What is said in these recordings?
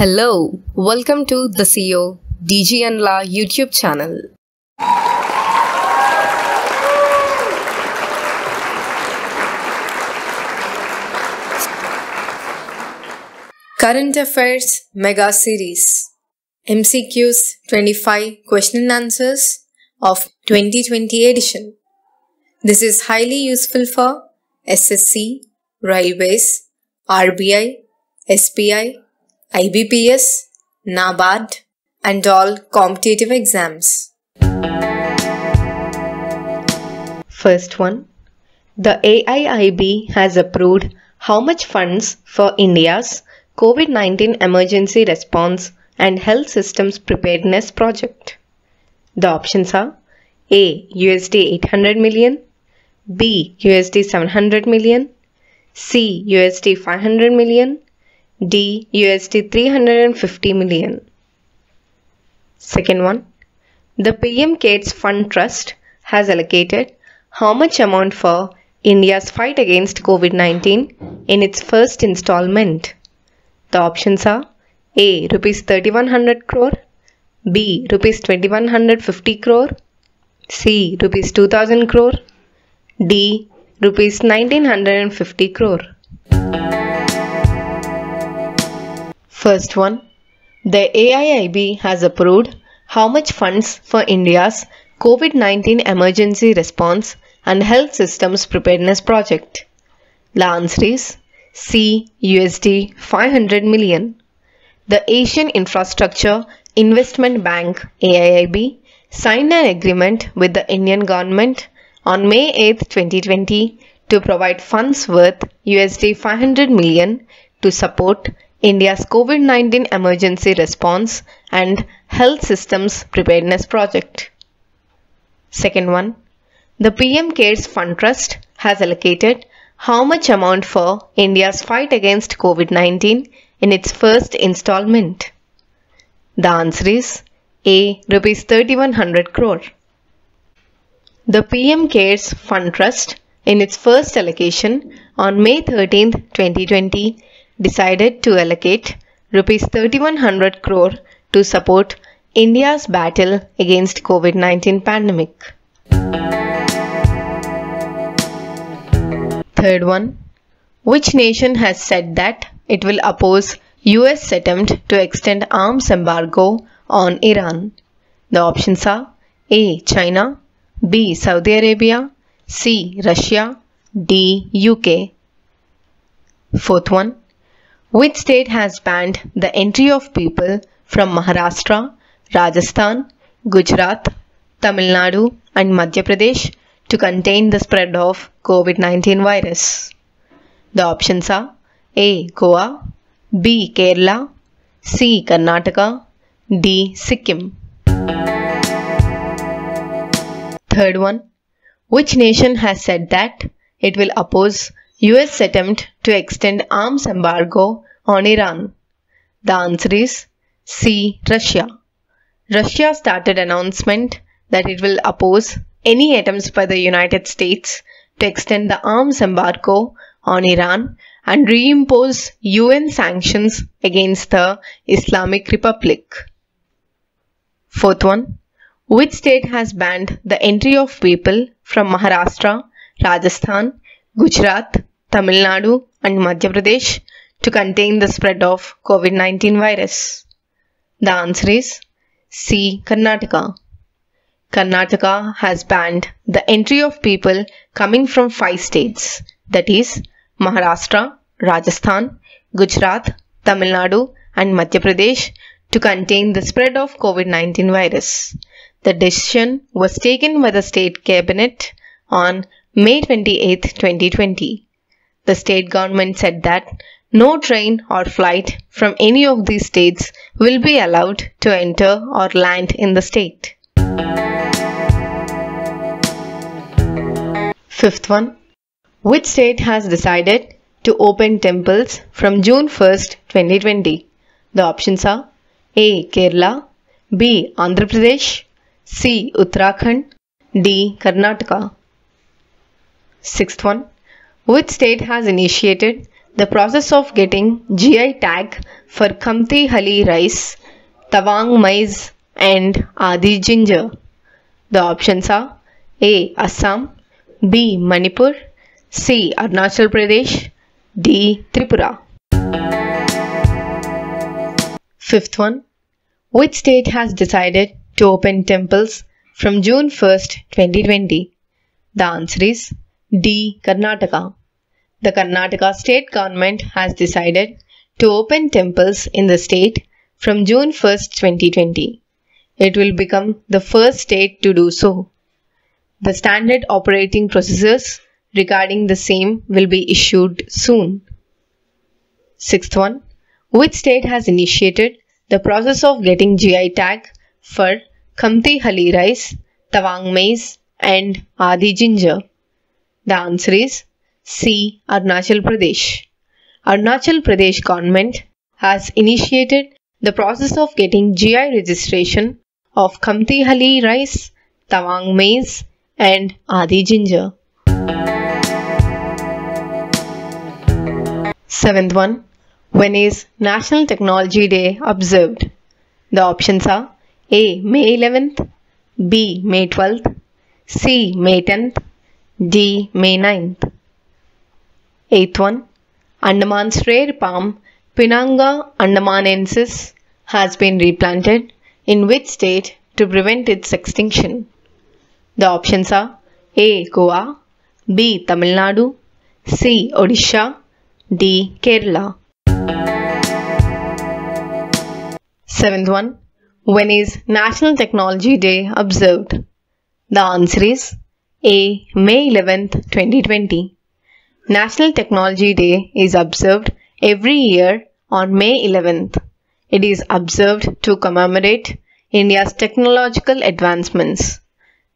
Hello, welcome to the CEO DGN Law YouTube channel. Current Affairs Mega Series MCQs 25 Question and Answers of 2020 edition. This is highly useful for SSC, Railways, RBI, SBI, IBPS, Nabard and all competitive exams. First one. The AIIB has approved how much funds for India's COVID-19 emergency response and health systems preparedness project? The options are A. USD 800 million, B. USD 700 million, C. USD 500 million, D. USD 350 million. Second one. The PM CARES Fund Trust has allocated how much amount for India's fight against COVID-19 in its first installment? The options are A. Rupees 3100 crore, B. Rupees 2150 crore, C. Rupees 2000 crore, D. Rupees 1950 crore. First one. The AIIB has approved how much funds for India's COVID-19 emergency response and health systems preparedness project? The answer is C. USD 500 million. The Asian Infrastructure Investment Bank AIIB signed an agreement with the Indian government on May 8, 2020 to provide funds worth USD 500 million to support India's COVID-19 emergency response and health systems preparedness project. Second one. The PM CARES Fund Trust has allocated how much amount for India's fight against COVID-19 in its first installment? The answer is A. Rupees 3100 crore. The PM CARES Fund Trust in its first allocation on May 13, 2020 decided to allocate Rupees 3100 crore to support India's battle against COVID-19 pandemic. Third one. Which nation has said that it will oppose US attempt to extend arms embargo on Iran? The options are A. China, B. Saudi Arabia, C. Russia, D. UK. Fourth one. Which state has banned the entry of people from Maharashtra, Rajasthan, Gujarat, Tamil Nadu and Madhya Pradesh to contain the spread of COVID-19 virus? The options are A. Goa, B. Kerala, C. Karnataka, D. Sikkim. Third one. Which nation has said that it will oppose US attempt to extend arms embargo on Iran? The answer is C. Russia. Russia started announcement that it will oppose any attempts by the United States to extend the arms embargo on Iran and reimpose UN sanctions against the Islamic Republic. Fourth one. Which state has banned the entry of people from Maharashtra, Rajasthan, Gujarat, Tamil Nadu and Madhya Pradesh to contain the spread of COVID-19 virus? The answer is C. Karnataka. Karnataka has banned the entry of people coming from 5 states, that is Maharashtra, Rajasthan, Gujarat, Tamil Nadu and Madhya Pradesh to contain the spread of COVID-19 virus. The decision was taken by the state cabinet on May 28, 2020. The state government said that no train or flight from any of these states will be allowed to enter or land in the state. Fifth one. Which state has decided to open temples from June 1st, 2020? The options are A. Kerala, B. Andhra Pradesh, C. Uttarakhand, D. Karnataka. Sixth one. Which state has initiated the process of getting GI tag for Khamti Hali rice, Tawang maize and Adi ginger? The options are A. Assam, B. Manipur, C. Arunachal Pradesh, D. Tripura. Fifth one. Which state has decided to open temples from June 1st, 2020? The answer is D. Karnataka. The Karnataka state government has decided to open temples in the state from June 1st, 2020. It will become the first state to do so. The standard operating procedures regarding the same will be issued soon. Sixth one. Which state has initiated the process of getting GI tag for Khamti Hali rice, Tawang maize and Adi ginger? The answer is C. Arunachal Pradesh. Arunachal Pradesh government has initiated the process of getting GI registration of Khamti Hali rice, Tawang maize and Adi ginger. Seventh one. When is National Technology Day observed? The options are A. May 11th, B. May 12th, C. May 10th, D. May 9th. Eighth one. Andaman's rare palm Pinanga andamanensis has been replanted in which state to prevent its extinction? The options are A. Goa, B. Tamil Nadu, C. Odisha, D. Kerala. Seventh one. When is National Technology Day observed? The answer is A. May 11th, 2020. National Technology Day is observed every year on May 11th. It is observed to commemorate India's technological advancements.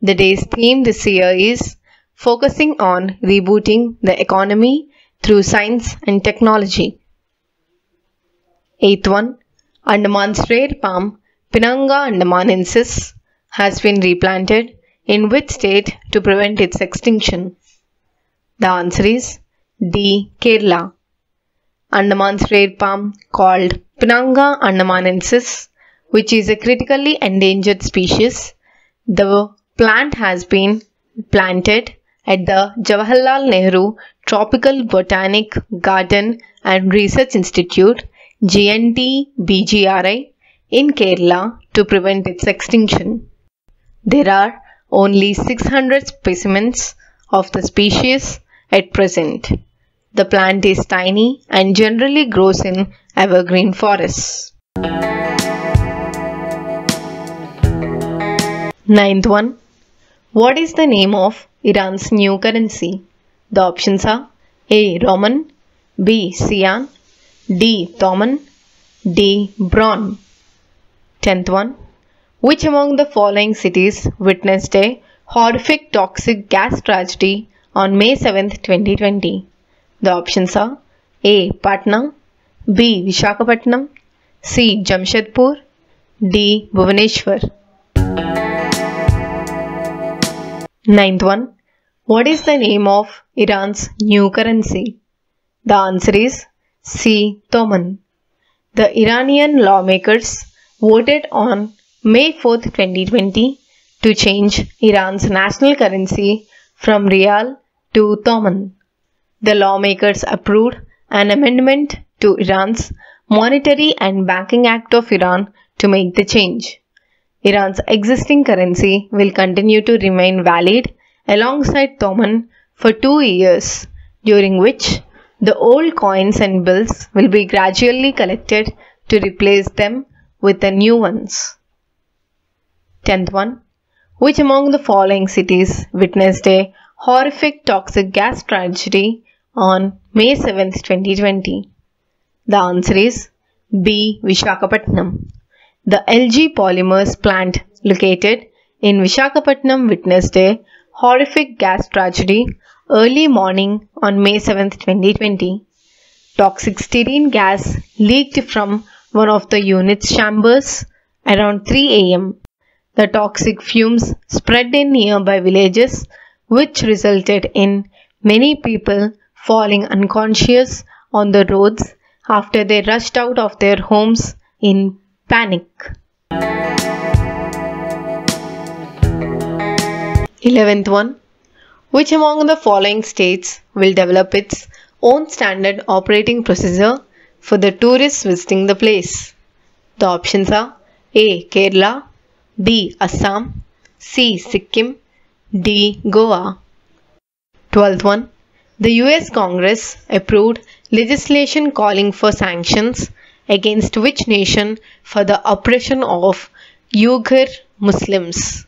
The day's theme this year is focusing on rebooting the economy through science and technology. Eighth one. Andaman's rare palm Pinanga andamanensis has been replanted in which state to prevent its extinction? The answer is D. Kerala. Andaman's rare palm called Pinanga andamanensis, which is a critically endangered species. The plant has been planted at the Jawaharlal Nehru Tropical Botanic Garden and Research Institute GNT-BGRI in Kerala to prevent its extinction. There are only 600 specimens of the species at present. The plant is tiny and generally grows in evergreen forests. Ninth one. What is the name of Iran's new currency? The options are A. Roman, B. Cyan, D. Toman, D. Bron. 10th one. Which among the following cities witnessed a horrific toxic gas tragedy on May 7th, 2020? The options are A. Patna, B. Visakhapatnam, C. Jamshedpur, D. Bhubaneswar. 9th one. What is the name of Iran's new currency? The answer is C. Toman. The Iranian lawmakers voted on May 4th, 2020 to change Iran's national currency from Rial to Toman. The lawmakers approved an amendment to Iran's Monetary and Banking Act of Iran to make the change. Iran's existing currency will continue to remain valid alongside Toman for 2 years, during which the old coins and bills will be gradually collected to replace them with the new ones. 10th one. Which among the following cities witnessed a horrific toxic gas tragedy on May 7th, 2020? The answer is B. Visakhapatnam. The LG Polymers plant located in Visakhapatnam witnessed a horrific gas tragedy early morning on May 7th, 2020. Toxic styrene gas leaked from one of the unit's chambers around 3 a.m. The toxic fumes spread in nearby villages, which resulted in many people falling unconscious on the roads after they rushed out of their homes in panic. 11th one. Which among the following states will develop its own standard operating procedure for the tourists visiting the place? The options are A. Kerala, B. Assam, C. Sikkim, D. Goa. 12th one. The US Congress approved legislation calling for sanctions against which nation for the oppression of Uyghur Muslims?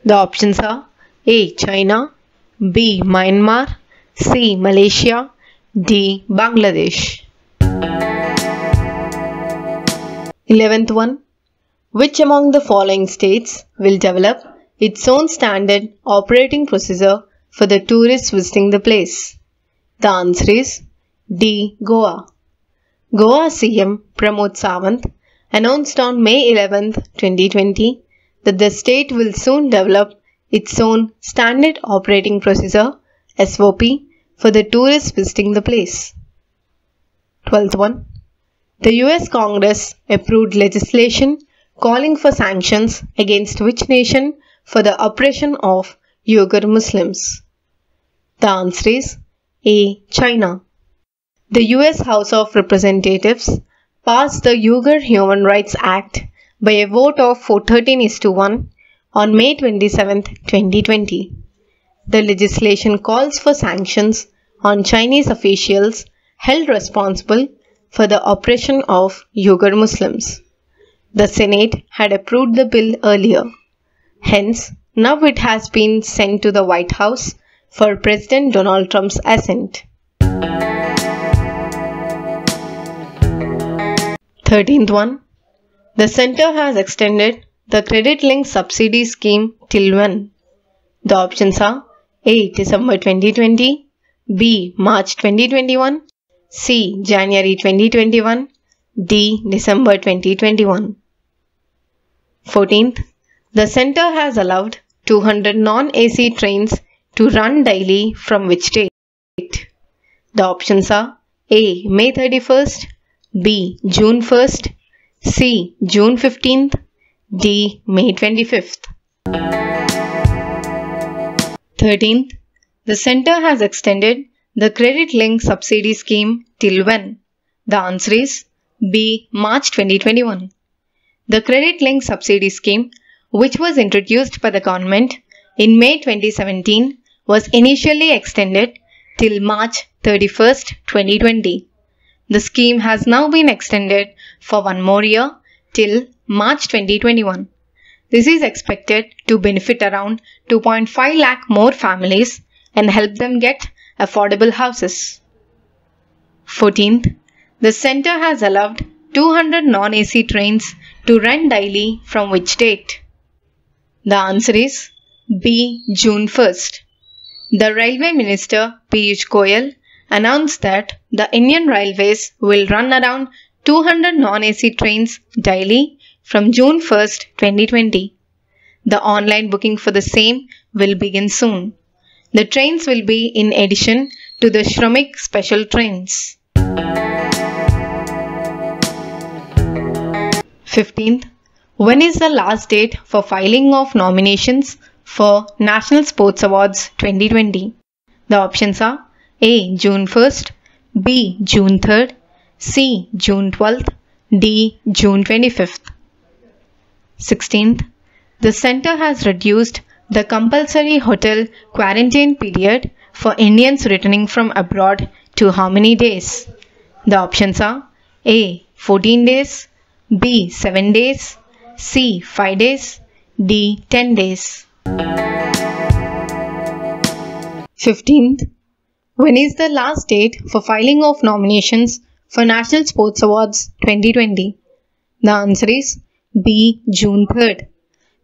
The options are A. China, B. Myanmar, C. Malaysia, D. Bangladesh. 11th one. Which among the following states will develop its own standard operating procedure for the tourists visiting the place? The answer is D. Goa. Goa CM Pramod Sawant announced on May 11, 2020 that the state will soon develop its own standard operating procedure SOP for the tourists visiting the place. 12th one. The US Congress approved legislation calling for sanctions against which nation for the oppression of Uyghur Muslims? The answer is A. China. The US House of Representatives passed the Uyghur Human Rights Act by a vote of 413:1 on May 27, 2020. The legislation calls for sanctions on Chinese officials held responsible for the oppression of Uyghur Muslims. The Senate had approved the bill earlier. Hence, now it has been sent to the White House for President Donald Trump's assent. 13th one. The Center has extended the credit-linked subsidy scheme till when? The options are A. December 2020, B. March 2021, C. January 2021, D. December 2021. 14th. The Center has allowed 200 non-AC trains to run daily from which date? The options are A. May 31st, B. June 1st, C. June 15th, D. May 25th. 13th. The Center has extended the credit-linked subsidy scheme till when? The answer is B. March 2021. The credit-linked subsidy scheme, which was introduced by the government in May 2017, was initially extended till March 31st, 2020. The scheme has now been extended for one more year till March 2021. This is expected to benefit around 2.5 lakh more families and help them get affordable houses. 14th. The Center has allowed 200 non-AC trains to run daily from which date? The answer is B. June 1st. The Railway Minister Piyush Goyal announced that the Indian Railways will run around 200 non-AC trains daily from June 1st, 2020. The online booking for the same will begin soon. The trains will be in addition to the Shramik special trains. 15th. When is the last date for filing of nominations for National Sports Awards 2020? The options are A. June 1st, B. June 3rd, C. June 12th, D. June 25th. 16th. The Center has reduced the compulsory hotel quarantine period for Indians returning from abroad to how many days? The options are A. 14 days, B. 7 days, C. 5 days, D. 10 days. 15th. When is the last date for filing of nominations for National Sports Awards 2020? The answer is B. June 3rd.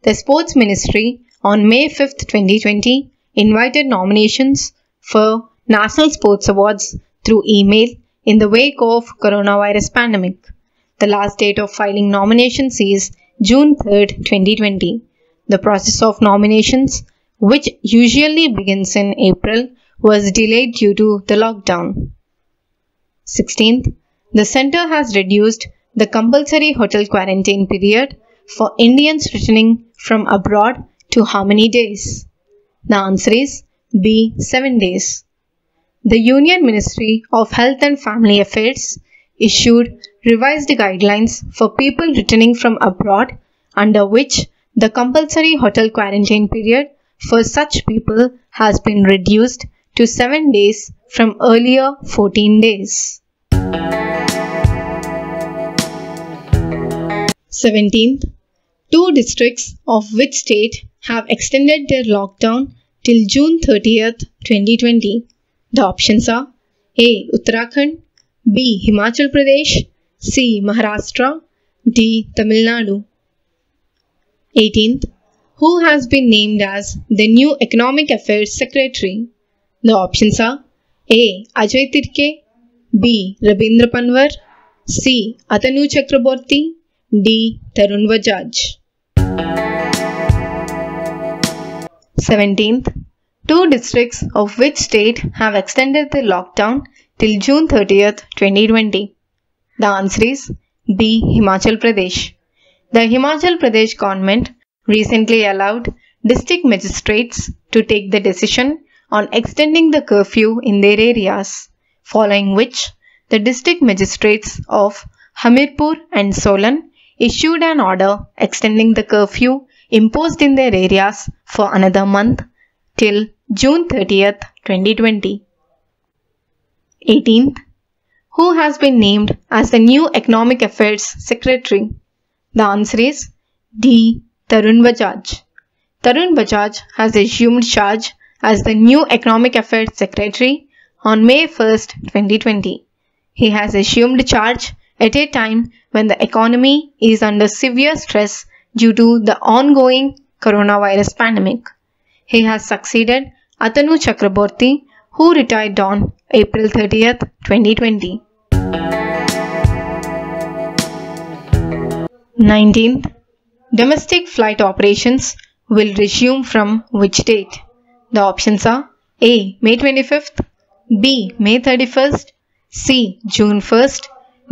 The Sports Ministry on May 5th, 2020 invited nominations for National Sports Awards through email in the wake of coronavirus pandemic. The last date of filing nominations is June 3rd, 2020. The process of nominations, which usually begins in April, was delayed due to the lockdown. 16th, the centre has reduced the compulsory hotel quarantine period for Indians returning from abroad to how many days? The answer is B. 7 days. The Union Ministry of Health and Family Affairs issued revised guidelines for people returning from abroad, under which the compulsory hotel quarantine period for such people has been reduced to 7 days from earlier 14 days. 17th, 2 districts of which state have extended their lockdown till June 30th, 2020. The options are A. Uttarakhand, B. Himachal Pradesh, C. Maharashtra, D. Tamil Nadu. 18th, who has been named as the new Economic Affairs Secretary? The options are A. Ajay Tirke, B. Rabindra Panwar, C. Atanu Chakraborty, D. Tarun Bajaj. 17th, 2 districts of which state have extended the lockdown till June 30th, 2020? The answer is B. Himachal Pradesh. The Himachal Pradesh government recently allowed district magistrates to take the decision on extending the curfew in their areas, following which the district magistrates of Hamirpur and Solan issued an order extending the curfew imposed in their areas for another month till June 30th, 2020. 18th, who has been named as the new Economic Affairs Secretary? The answer is D. Tarun Bajaj. Tarun Bajaj has assumed charge as the new Economic Affairs Secretary on May 1st, 2020. He has assumed charge at a time when the economy is under severe stress due to the ongoing coronavirus pandemic. He has succeeded Atanu Chakraborty, who retired on April 30th, 2020. 19th, domestic flight operations will resume from which date? The options are A. May 25th, B. May 31st, C. June 1st,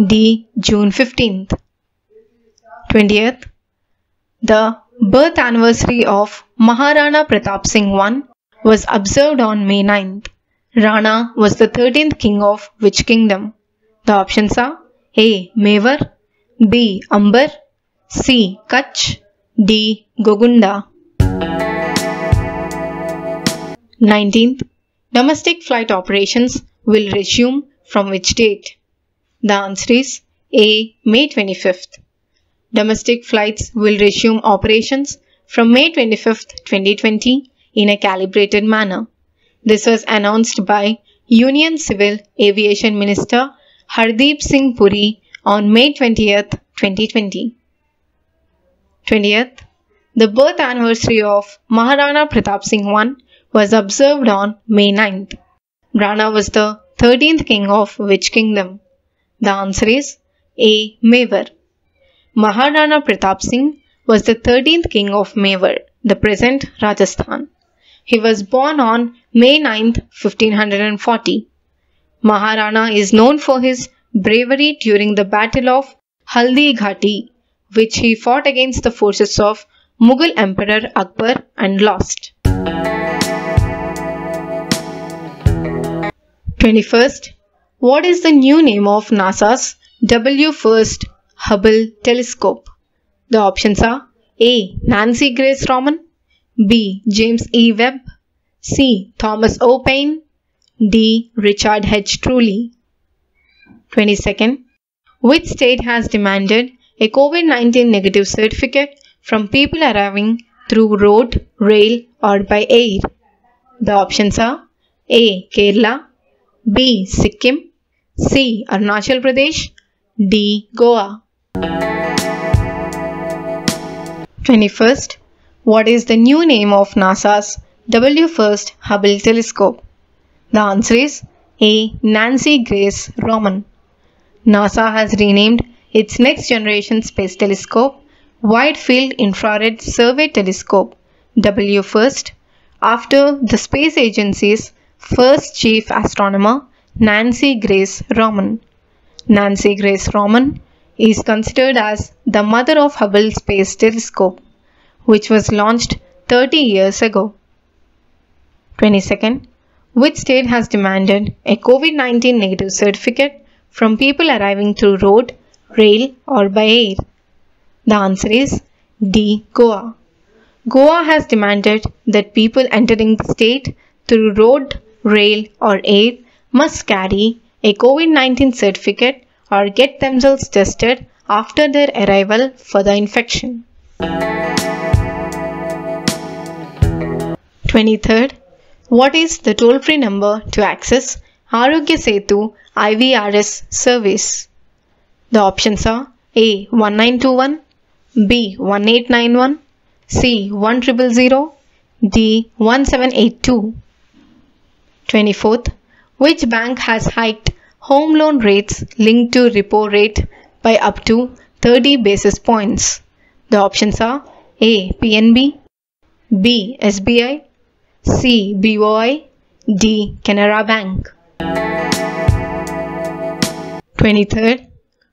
D. June 15th. 20th, the birth anniversary of Maharana Pratap Singh I was observed on May 9th. Rana was the 13th king of which kingdom? The options are A. Mewar, B. Amber, C. Kutch, D. Gogunda. 19th, domestic flight operations will resume from which date? The answer is A. May 25th. Domestic flights will resume operations from May 25th, 2020 in a calibrated manner. This was announced by Union Civil Aviation Minister Hardeep Singh Puri on May 20th, 2020. 20th, the birth anniversary of Maharana Pratap Singh I was observed on May 9th. Rana was the 13th king of which kingdom? The answer is A. Mewar. Maharana Pratap Singh was the 13th king of Mewar, the present Rajasthan. He was born on May 9th, 1540. Maharana is known for his bravery during the Battle of Haldi Ghati, which he fought against the forces of Mughal Emperor Akbar and lost. 21st, what is the new name of NASA's W-first Hubble telescope? The options are A. Nancy Grace Roman, B. James E. Webb, C. Thomas O. Paine, D. Richard H. Truly. 22nd, which state has demanded a COVID-19 negative certificate from people arriving through road, rail or by air? The options are A. Kerala, B. Sikkim, C. Arunachal Pradesh, D. Goa. 21st, what is the new name of NASA's W-first Hubble telescope? The answer is A. Nancy Grace Roman. NASA has renamed its next generation space telescope Wide Field Infrared Survey Telescope W-first after the space agency's first chief astronomer Nancy Grace Roman. Nancy Grace Roman, is considered as the mother of Hubble Space Telescope, which was launched 30 years ago? 22nd. Which state has demanded a COVID-19 negative certificate from people arriving through road, rail or by air? The answer is D. Goa. Goa has demanded that people entering the state through road, rail or air must carry a COVID-19 certificate or get themselves tested after their arrival for the infection. 23rd. What is the toll-free number to access Arogya Setu IVRS service? The options are A. 1921, B. 1891, C. 1000, D. 1782. 24th. Which bank has hiked home loan rates linked to repo rate by up to 30 basis points? The options are A. PNB, B. SBI, C. BOI, D. Canara Bank. 23rd.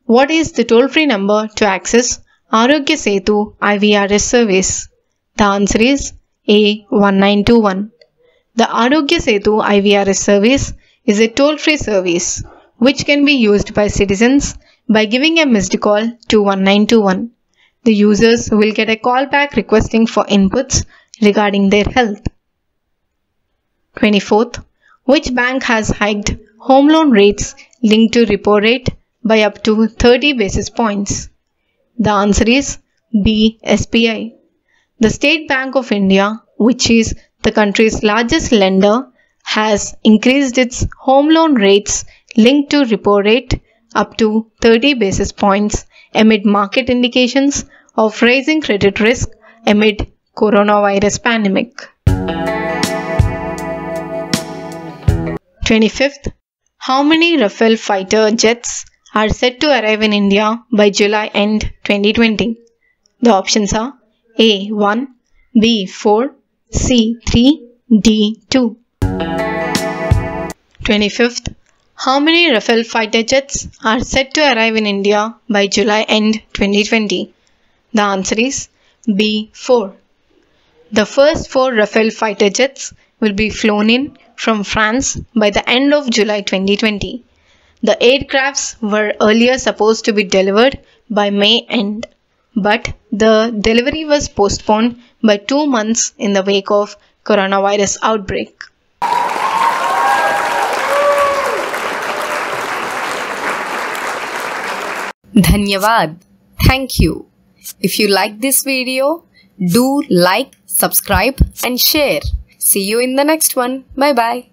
What is the toll-free number to access Arogya Setu IVRS service? The answer is A. 1921. The Arogya Setu IVRS service is a toll-free service which can be used by citizens by giving a missed call to 1921. The users will get a call back requesting for inputs regarding their health. 24th. Which bank has hiked home loan rates linked to repo rate by up to 30 basis points? The answer is B. SBI. The State Bank of India, which is the country's largest lender, has increased its home loan rates linked to repo rate up to 30 basis points amid market indications of rising credit risk amid coronavirus pandemic. 25th. How many Rafale fighter jets are set to arrive in India by July end 2020? The options are A. 1, B. 4, C. 3, D. 2. 25th. How many Rafale fighter jets are set to arrive in India by July end 2020? The answer is B. 4. The first 4 Rafale fighter jets will be flown in from France by the end of July 2020. The aircrafts were earlier supposed to be delivered by May end, but the delivery was postponed by 2 months in the wake of coronavirus outbreak. Dhanyavad. Thank you. If you like this video, do like, subscribe and share. See you in the next one. Bye bye.